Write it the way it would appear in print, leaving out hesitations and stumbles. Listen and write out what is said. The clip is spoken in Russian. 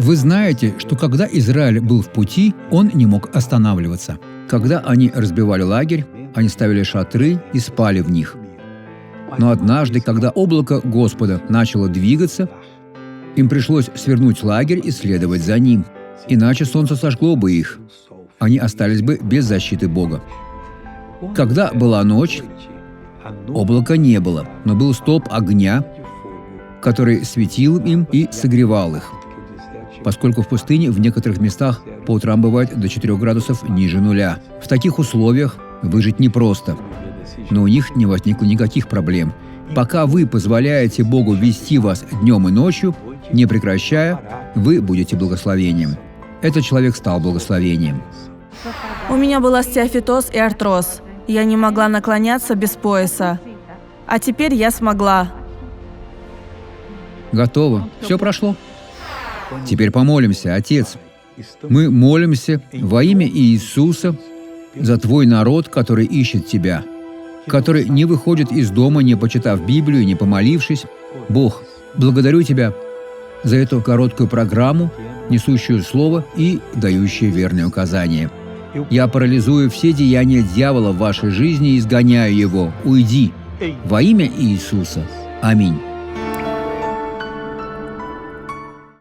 Вы знаете, что когда Израиль был в пути, он не мог останавливаться. Когда они разбивали лагерь, они ставили шатры и спали в них. Но однажды, когда облако Господа начало двигаться, им пришлось свернуть лагерь и следовать за ним. Иначе солнце сожгло бы их. Они остались бы без защиты Бога. Когда была ночь, облака не было, но был столб огня, который светил им и согревал их, поскольку в пустыне в некоторых местах по утрам бывает до 4 градусов ниже нуля. В таких условиях выжить непросто, но у них не возникло никаких проблем. Пока вы позволяете Богу вести вас днем и ночью, не прекращая, вы будете благословением. Этот человек стал благословением. У меня был остеофитоз и артроз. Я не могла наклоняться без пояса. А теперь я смогла. Готово. Все прошло. Теперь помолимся, Отец. Мы молимся во имя Иисуса за Твой народ, который ищет Тебя, который не выходит из дома, не почитав Библию, не помолившись. Бог, благодарю Тебя за эту короткую программу, несущую Слово и дающую верные указания. Я парализую все деяния дьявола в вашей жизни и изгоняю его. Уйди. Во имя Иисуса. Аминь.